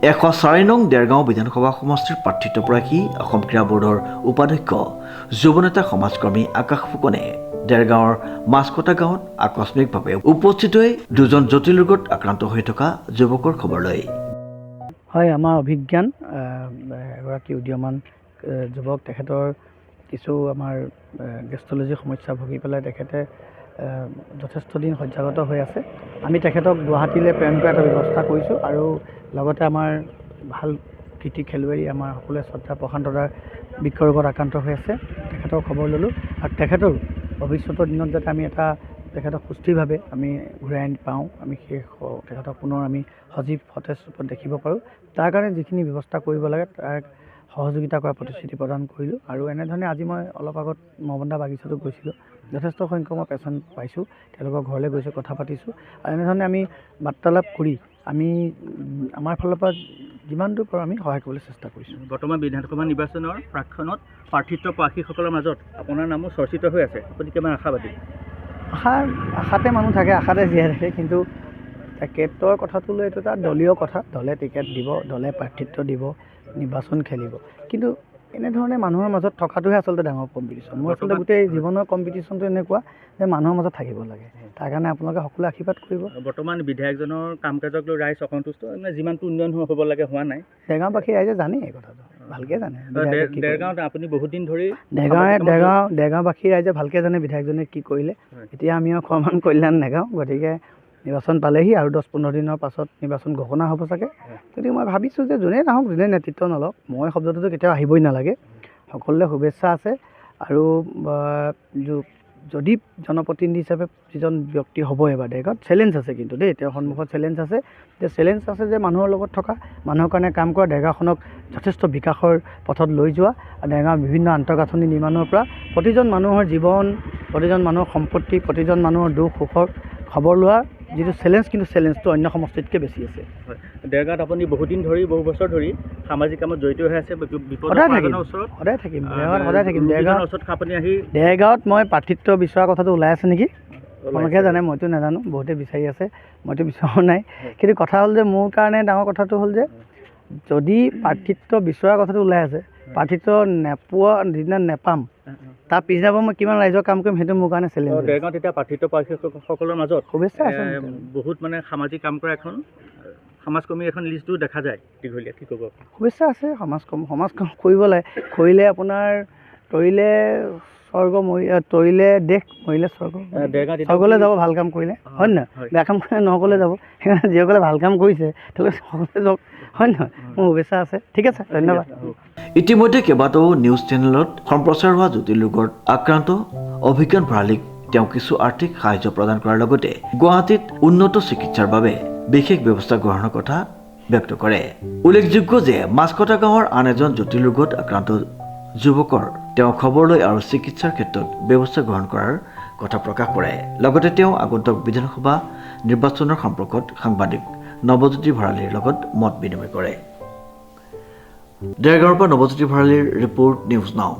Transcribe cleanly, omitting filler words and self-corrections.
104 নং দেৰগাঁও বিধানসভা সমষ্টিৰ প্ৰাৰ্থিত্ব প্ৰাৰ্থী অসম ক্ৰীড়া বৰ্ডৰ উপাধ্যক্ষ যুৱনেতা সমাজকৰ্মী আকাশ ফুকনে দেৰগাঁৱৰ মাছকটা গাঁৱত আকস্মিকভাৱে উপস্থিত হৈ দুজন জটিল ৰোগত আক্ৰান্ত হৈ থকা যুৱকৰ খবৰ লয়। হয়, আমাৰ অভিজ্ঞান এগৰাকী উদীয়মান যুৱক, তেখেতৰ কিছু আমাৰ গেষ্ট্ৰলজিৰ সমস্যা ভুগি পেলাই তেখেতে যথেষ্ট দিন শয্যাগত হৈ আছে। আমি তেখেতক গুৱাহাটীলৈ প্ৰেৰণ কৰাৰ এটা ব্যৱস্থা কৰিছোঁ আৰু লগতে আমাৰ ভাল কৃতি খেলুৱৈ আমাৰ সকলোৱে শ্ৰদ্ধা প্ৰশান্ত দাৰ বৃক্ক ৰোগত আক্ৰান্ত হৈ আছে। তেখেতৰ খবৰ ল'লোঁ আৰু তেখেতৰ ভৱিষ্যতৰ দিনত যাতে আমি তেখেতক সুস্থিৰভাৱে আমি ঘূৰাই আনি পাওঁ, আমি সেই তেখেতক পুনৰ আমি সজীৱ সতেজ ৰূপত দেখিব পাৰোঁ, তাৰ কাৰণে যিখিনি ব্যৱস্থা কৰিব লাগে তাক সহযোগিতা কৰাৰ প্ৰতিশ্ৰুতি প্ৰদান কৰিলোঁ। আৰু এনেধৰণে আজি মই অলপ আগত মহবন্দা বাগিচাটো গৈছিলোঁ, যথেষ্ট সংখ্যক মই পেচেণ্ট পাইছোঁ, তেওঁলোকৰ ঘৰলৈ গৈছোঁ, কথা পাতিছোঁ আৰু এনেধৰণে আমি বাৰ্তালাপ কৰি আমি আমাৰ ফালৰ পৰা যিমান দূৰ পাৰোঁ আমি সহায় কৰিবলৈ চেষ্টা কৰিছোঁ। বৰ্তমান বিধানসভা নিৰ্বাচনৰ প্ৰাক্ষণত প্ৰাৰ্থিত্ব প্ৰাৰ্থীসকলৰ মাজত আপোনাৰ নামো চৰ্চিত হৈ আছে, আপুনি কিমান আশাবাদী? আশাতে মানুহ থাকে, আশাতে জীয়াই থাকে, কিন্তু টিকেটৰ কথাটো লৈ এইটো এটা দলীয় কথা। দলে টিকেট দিব, দলে প্ৰাৰ্থিত্ব দিব, নিৰ্বাচন খেলিব, কিন্তু এনেধৰণে মানুহৰ মাজত থকাটোহে আচলতে ডাঙৰ কম্পিটিশ্যন। মোৰ আচলতে গোটেই জীৱনৰ কম্পিটিশ্যনটো এনেকুৱা যে মানুহৰ মাজত থাকিব লাগে, তাৰ কাৰণে আপোনালোকে সকলোৱে আশীৰ্বাদ কৰিব। বৰ্তমান বিধায়কজনৰ কাম কাজক লৈ ৰাইজ অসন্তুষ্ট, মানে যিমানটো উন্নয়ন হ'ব লাগে হোৱা নাই। দেৰগাঁওবাসী ৰাইজে জানে এই কথাটো, ভালকৈ জানে। দেৰগাঁৱত আপুনি বহুত দিন ধৰি দেৰগাঁওবাসী ৰাইজে ভালকৈ জানে বিধায়কজনে কি কৰিলে। এতিয়া আমি আৰু খৰমান কল্যাণ নেগাওঁ, গতিকে নিৰ্বাচন পালেহি আৰু 10-15 দিনৰ পাছত নিৰ্বাচন ঘোষণা হ'ব চাগে। গতিকে মই ভাবিছোঁ যে যোনেই নাহক, যোনে নেতৃত্ব নলওক, মই শব্দটোতো কেতিয়াও আহিবই নালাগে। সকলোৰে শুভেচ্ছা আছে আৰু যদি জনপ্ৰতিনিধি হিচাপে যিজন ব্যক্তি হ'ব এবাৰ দেৰগাঁৱত, চেলেঞ্জ আছে কিন্তু দেই, তেওঁৰ সন্মুখত চেলেঞ্জ আছে যে মানুহৰ লগত থকা, মানুহৰ কাৰণে কাম কৰা, দেৰগাঁওখনক যথেষ্ট বিকাশৰ পথত লৈ যোৱা, দেৰগাঁৱৰ বিভিন্ন আন্তঃগাঁথনি নিৰ্মাণৰ পৰা প্ৰতিজন মানুহৰ জীৱন, প্ৰতিজন মানুহৰ সম্পত্তি, প্ৰতিজন মানুহৰ দুখ সুখৰ খবৰ লোৱাৰ যিটো চেলেঞ্জ, কিন্তু চেলেঞ্জটো অন্য সমষ্টিতকৈ বেছি আছে। দেৰগাঁৱত আপুনি বহু বছৰ ধৰি সামাজিক কামত জড়িত হৈ আছে। সদায় থাকিম দেৰগাঁৱৰ ওচৰত আপুনি আহি দেৰগাঁৱত মই প্ৰাৰ্থিত্ব বিচৰা কথাটো ওলাই আছে নেকি, আপোনালোকে জানে, মইতো নাজানো, বহুতে বিচাৰি আছে, মইতো বিচৰা নাই। কিন্তু কথা হ'ল যে মোৰ কাৰণে ডাঙৰ কথাটো হ'ল যে যদি প্ৰাৰ্থিত্ব বিচৰা কথাটো ওলাই আছে, প্ৰাৰ্থিত্ব নোপোৱা যিদিনা নেপাম, তাৰ পিছদিনাৰ পৰা মই কিমান ৰাইজৰ কাম কৰিম, সেইটো মোৰ কাৰণে চেলেঞ্জ। দেৰগাঁৱত এতিয়া প্ৰাৰ্থিত্ব প্ৰাৰ্থীসকলৰ মাজত শুভেচ্ছা আছে, বহুত মানে সামাজিক কাম কৰা সমাজকৰ্মী এখন লিষ্টো দেখা যায় দীঘলীয়া, কি ক'ব? শুভেচ্ছা আছে, সমাজ কাম কৰিব লাগে, কৰিলে আপোনাৰ তৰিলে স্বৰ্গ, তৰিলে দেশ, মৰিলে স্বৰ্গ। স্বৰ্গলৈ যাব ভাল কাম কৰিলে, হয় নহয়? বেয়া কাম কৰিলে নৰকলৈ যাব। সেইকাৰণে যিসকলে ভাল কাম কৰিছে তেওঁলোকে সকলোৱে যাওক, হয় নহয়? মোৰ শুভেচ্ছা আছে, ঠিক আছে, ধন্যবাদ। ইতিমধ্যে কেইবাটাও নিউজ চেনেলত সম্প্ৰচাৰ হোৱা জটিল ৰোগত আক্ৰান্ত অভিজ্ঞান ভঁৰালীক তেওঁ কিছু আৰ্থিক সাহায্য প্ৰদান কৰাৰ লগতে গুৱাহাটীত উন্নত চিকিৎসাৰ বাবে বিশেষ ব্যৱস্থা গ্ৰহণৰ কথা ব্যক্ত কৰে। উল্লেখযোগ্য যে মাছকটা গাঁৱৰ আন এজন জটিল ৰোগত আক্ৰান্ত যুৱকৰ তেওঁ খবৰ লৈ আৰু চিকিৎসাৰ ক্ষেত্ৰত ব্যৱস্থা গ্ৰহণ কৰাৰ কথা প্ৰকাশ কৰে। লগতে তেওঁ আগন্তুক বিধানসভা নিৰ্বাচনৰ সম্পৰ্কত সাংবাদিক নৱজ্যোতি ভঁৰালীৰ লগত মত বিনিময় কৰে। দেৰগাঁৱৰ পৰা নৱজ্যোতি ভঁৰালীৰ ৰিপৰ্ট, নিউজ নাও।